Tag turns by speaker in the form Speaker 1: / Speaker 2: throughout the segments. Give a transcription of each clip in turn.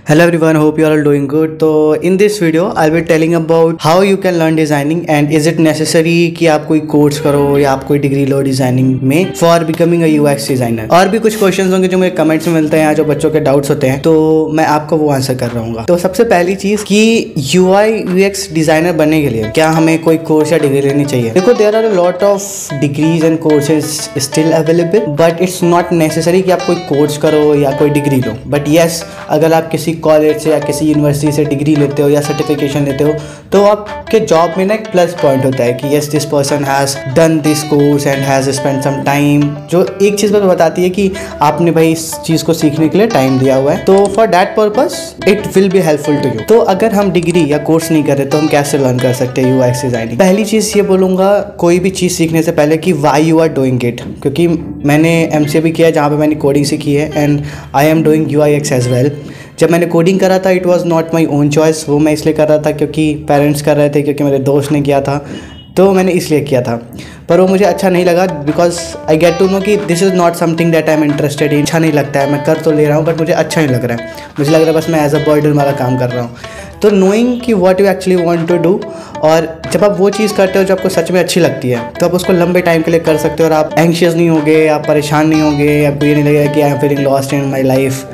Speaker 1: Hello everyone, hope you are all doing good. तो in this video I'll be telling about how you can learn designing and is it necessary कि आप कोई course करो या आप कोई degree लो designing में for becoming a UX designer. और भी कुछ क्वेश्चंस होंगे जो मुझे कमेंट्स में मिलते हैं, जो बच्चों के डाउट्स होते हैं, तो मैं आपको वो आंसर कर रहूँगा। तो सबसे पहली चीज कि UI UX डिजाइनर बनने के लिए क्या हमें कोई कोर्स या डिग्री लेनी चाहिए? देखो, there are a lot of degrees and courses still available, but it's not necessary कि आप कोई कोर्स करो या कोई डिग्री लो। बट येस, अगर आप किसी कॉलेज से या किसी यूनिवर्सिटी से डिग्री लेते हो या सर्टिफिकेशन लेते हो तो आपके जॉब में ना एक प्लस पॉइंट होता है कि yes this person has done this course and has spend some time, जो एक चीज़ तो बताती है कि आपने भाई इस चीज़ को सीखने के लिए टाइम दिया हुआ है। तो for that purpose it will be helpful to you. तो अगर हम डिग्री या कोर्स नहीं कर रहे तो हम कैसे लर्न कर सकते हैं यूएक्स डिजाइनिंग? पहली चीज़ ये बोलूँगा, कोई भी चीज़ सीखने से पहले कि why you are doing it, क्योंकि मैंने एमसीए भी किया है जहाँ पे मैंने कोडिंग सीखी है and I am doing UIX as well. जब मैंने कोडिंग करा था it was not my own choice, वो मैं इसलिए कर रहा था क्योंकि पेरेंट्स कर रहे थे, क्योंकि मेरे दोस्त ने किया था तो मैंने इसलिए किया था। पर वो मुझे अच्छा नहीं लगा because I get to know कि this is not something that I am interested in. अच्छा नहीं लगता है, मैं कर तो ले रहा हूँ बट मुझे अच्छा नहीं लग रहा है, मुझे लग रहा है बस मैं एज अ बर्डन वाला काम कर रहा हूँ। तो नोइंग कि what you actually want to do, और जब आप वो चीज़ करते हो जो आपको सच में अच्छी लगती है तो आप उसको लंबे टाइम के लिए कर सकते हो और आप एंग्शियस नहीं होगे, आप परेशान नहीं होगे, आपको ये नहीं लगेगा कि I am feeling lost in my life.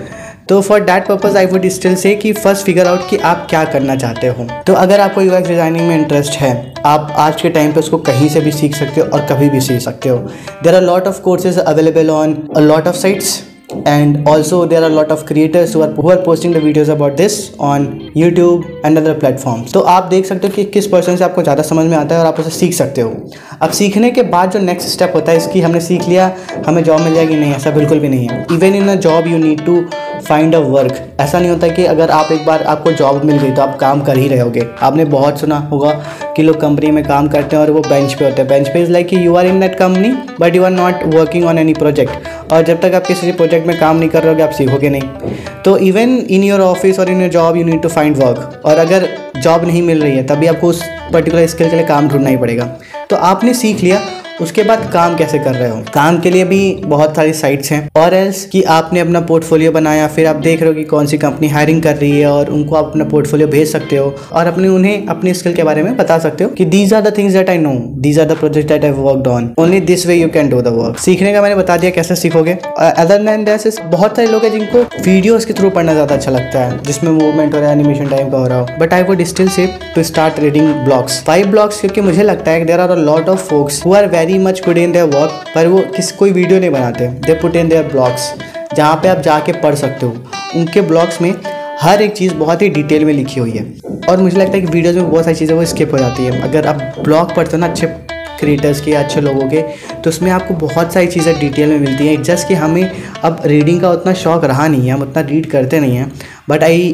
Speaker 1: तो for that purpose I would still say कि फर्स्ट फिगर आउट कि आप क्या करना चाहते हो। तो अगर आपको यूएक्स डिजाइनिंग में इंटरेस्ट है, आप आज के टाइम पे उसको कहीं से भी सीख सकते हो और कभी भी सीख सकते हो। There are lot of courses available on a lot of sites and also there are a lot of creators who are posting the videos about this on YouTube and other platforms। तो आप देख सकते हो कि किस person से आपको ज़्यादा समझ में आता है और आप उसे सीख सकते हो। अब सीखने के बाद जो नेक्स्ट स्टेप होता है इसकी, हमने सीख लिया हमें जॉब मिल जाएगी, नहीं, ऐसा बिल्कुल भी नहीं है। Even in a job you need to find a work. ऐसा नहीं होता कि अगर आप एक बार आपको जॉब मिल गई तो आप काम कर ही रहे होगे। आपने बहुत सुना होगा कि लोग कंपनी में काम करते हैं और वो बेंच पे होते हैं। बेंच पे इज़ लाइक कि you are in that company but you are not working on any project, और जब तक आप किसी प्रोजेक्ट में काम नहीं कर रहे होगे आप सीखोगे नहीं। तो इवन इन योर ऑफिस और in your job you need to find work, और अगर जॉब नहीं मिल रही है तभी आपको उस पर्टिकुलर स्किल के लिए काम ढूंढना ही पड़ेगा। तो आपने सीख लिया, उसके बाद काम कैसे कर रहे हो? काम के लिए भी बहुत सारी साइट्स हैं, और एल्स कि आपने अपना पोर्टफोलियो बनाया, फिर आप देख रहे हो कि कौन सी कंपनी हायरिंग कर रही है और उनको आप अपना पोर्टफोलियो भेज सकते हो और उन्हें अपनी स्किल के बारे में बता सकते हो कि these are the things that I know, these are the project that I worked on, only this way you can do the work. सीखने का मैंने बता दिया कैसे सीखोगे। अदर देन दिस बहुत सारे लोग हैं जिनको वीडियोस के थ्रू पढ़ना ज़्यादा अच्छा लगता है, जिसमें मूवमेंट हो रहा है, एनिमेशन टाइम का हो रहा हो। But I would still say to start reading blogs, 5 blogs, क्योंकि मुझे लगता है there are a lot of folks who are very much good in their work, पर वो कोई वीडियो नहीं बनाते। They put in their blogs जहाँ पे आप जाके पढ़ सकते हो। उनके ब्लॉग्स में हर एक चीज़ बहुत ही डिटेल में लिखी हुई है, और मुझे लगता है कि वीडियोज़ में बहुत सारी चीज़ें वो स्किप हो जाती है। अगर आप ब्लॉग पढ़ते हो ना अच्छे क्रिएटर्स के, अच्छे लोगों के, तो उसमें आपको बहुत सारी चीज़ें डिटेल में मिलती हैं। जस्ट कि हमें अब रीडिंग का उतना शौक रहा नहीं है, हम उतना रीड करते नहीं हैं, but I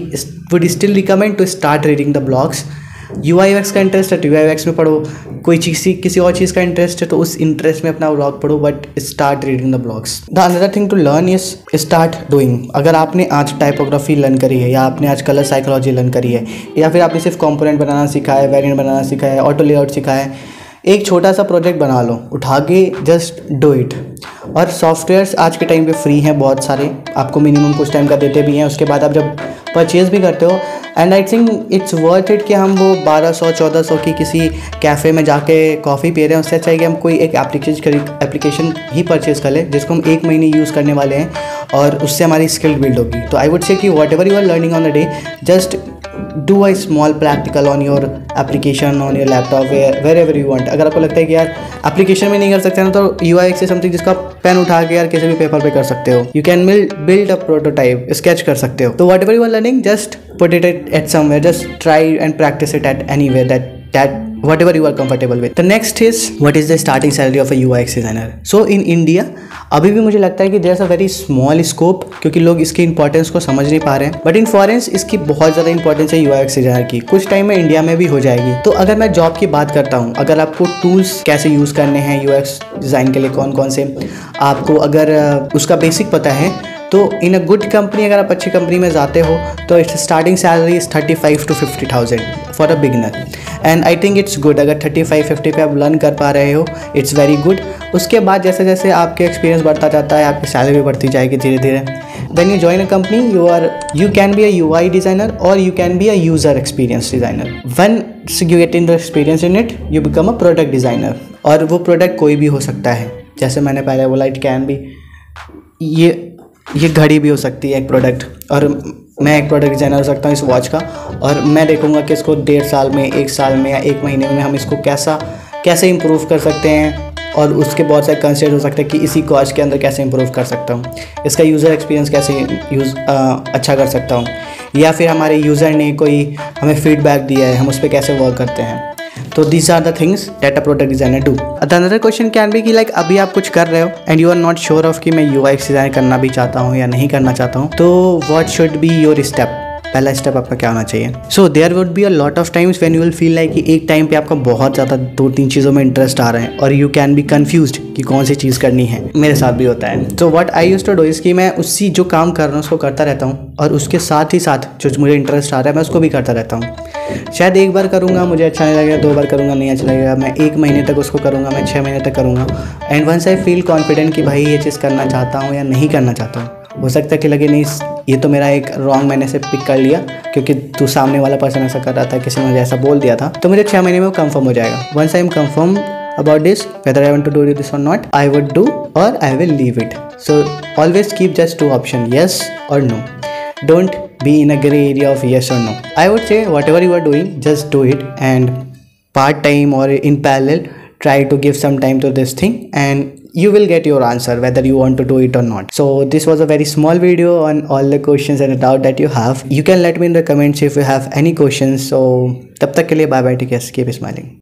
Speaker 1: would still recommend to start reading the blogs. UIX का इंटरेस्ट है तो यूआईएक्स में पढ़ो, कोई चीज़ किसी और चीज़ का इंटरेस्ट है तो उस इंटरेस्ट में अपना ब्लॉग पढ़ो, but start reading the blogs. The another thing to learn is start doing. अगर आपने आज टाइपोग्राफी लर्न करी है, या आपने आज कलर साइकोलॉजी लर्न करी है, या फिर आपने सिर्फ कंपोनेंट बनाना सीखा है, वेरिएंट बनाना सीखा है, ऑटो लेआउट सीखा है, एक छोटा सा प्रोजेक्ट बना लो, उठा के जस्ट डू इट। और सॉफ्टवेयर्स आज के टाइम पे फ्री हैं बहुत सारे, आपको मिनिमम कुछ टाइम का देते भी हैं, उसके बाद आप जब परचेज़ भी करते हो। And I think it's worth it कि हम वो 1200-1400 की किसी कैफ़े में जाके कॉफ़ी पी रहे हैं, उससे अच्छा है कि हम कोई एक एप्लीकेशन ही परचेज़ कर लें जिसको हम 1 महीने यूज़ करने वाले हैं और उससे हमारी स्किल बिल्ड होगी। तो आई वुड से कि whatever you are learning on a day, just do a small practical on your application, on your laptop, wherever you want. अगर आपको लगता है कि यार एप्लीकेशन में नहीं कर सकते ना, तो यूआईएक्स से समथिंग जिसका पेन उठा के यार किसी भी पेपर पे कर सकते हो। You can build a prototype, sketch कर सकते हो। तो whatever you are learning, just put it at somewhere, just try and practice it at anywhere that whatever you are comfortable with. The next is what is the starting salary of a UX designer? So in India अभी भी मुझे लगता है कि there's a very small scope, क्योंकि लोग इसकी importance को समझ नहीं पा रहे हैं। बट इन फॉरेन्स इसकी बहुत ज़्यादा इंपॉर्टेंस है UX डिज़ाइनर की। कुछ टाइम में इंडिया में भी हो जाएगी। तो अगर मैं जॉब की बात करता हूँ, अगर आपको टूल्स कैसे यूज़ करने हैं UX डिज़ाइन के लिए, कौन कौन से आपको अगर उसका बेसिक पता है, तो इन अ गुड कंपनी, अगर आप अच्छी कंपनी में जाते हो तो it's starting salary is 35 to 50,000 for a beginner, and I think it's good. अगर 35-50 पे आप लर्न कर पा रहे हो, इट्स वेरी गुड। उसके बाद जैसे जैसे आपके एक्सपीरियंस बढ़ता जाता है, आपकी सैलरी बढ़ती जाएगी धीरे धीरे। When you join a company, you can be a UI designer or you can be a user experience designer. Once you get in the experience in it, you become a product designer. और वो product कोई भी हो सकता है, जैसे मैंने पहले बोला, इट कैन बी, ये घड़ी भी हो सकती है एक प्रोडक्ट, और मैं एक प्रोडक्ट डिज़ाइनर हो सकता हूँ इस वॉच का, और मैं देखूँगा कि इसको 1.5 साल में, 1 साल में या 1 महीने में हम इसको कैसे इम्प्रूव कर सकते हैं, और उसके बहुत सारे कंसेप्ट हो सकते हैं कि इसी वॉच के अंदर कैसे इम्प्रूव कर सकता हूँ, इसका यूज़र एक्सपीरियंस कैसे अच्छा कर सकता हूँ, या फिर हमारे यूज़र ने कोई हमें फीडबैक दिया है, हम उस पर कैसे वर्क करते हैं। तो these are the things that a product designer do. The another question can be कि लाइक अभी आप कुछ कर रहे हो and you are not sure of कि मैं यूएक्स डिज़ाइन करना भी चाहता हूँ या नहीं करना चाहता हूँ, तो what should be your step, पहला स्टेप आपका क्या होना चाहिए। So there would be a lot of times when you will feel like कि एक टाइम पे आपका बहुत ज़्यादा 2-3 चीज़ों में इंटरेस्ट आ रहा है और यू कैन बी कन्फ्यूज्ड कि कौन सी चीज़ करनी है। मेरे साथ भी होता है। So what I used to do is कि मैं उसी जो काम कर रहा हूँ उसको करता रहता हूँ, और उसके साथ ही साथ जो मुझे इंटरेस्ट आ रहा है मैं उसको भी करता रहता हूँ। शायद 1 बार करूँगा, मुझे अच्छा नहीं लगेगा, 2 बार करूँगा, नहीं अच्छा लगेगा, मैं 1 महीने तक उसको करूँगा, मैं 6 महीने तक करूँगा, and once I feel confident कि भाई ये चीज़ करना चाहता हूँ या नहीं करना चाहता हूँ, हो सकता है कि लगे नहीं ये तो मेरा एक रॉन्ग मैंने से पिक कर लिया क्योंकि तू सामने वाला पर्सन ऐसा कर रहा था, किसी ने मुझे ऐसा बोल दिया था, तो मुझे 6 महीने में वो कंफर्म हो जाएगा। Once I am confirm about this, whether I want to do this or not, I would do or I will leave it. So always keep just 2 options, yes or no. Don't be in a gray area of yes or no. I would say whatever you are doing, just do it, and part time or in parallel try to give some time to this thing, and you will get your answer whether you want to do it or not. So this was a very small video on all the questions and the doubt that you have. You can let me in the comments if you have any questions. So tab tak ke liye bye bye, take care, keep smiling.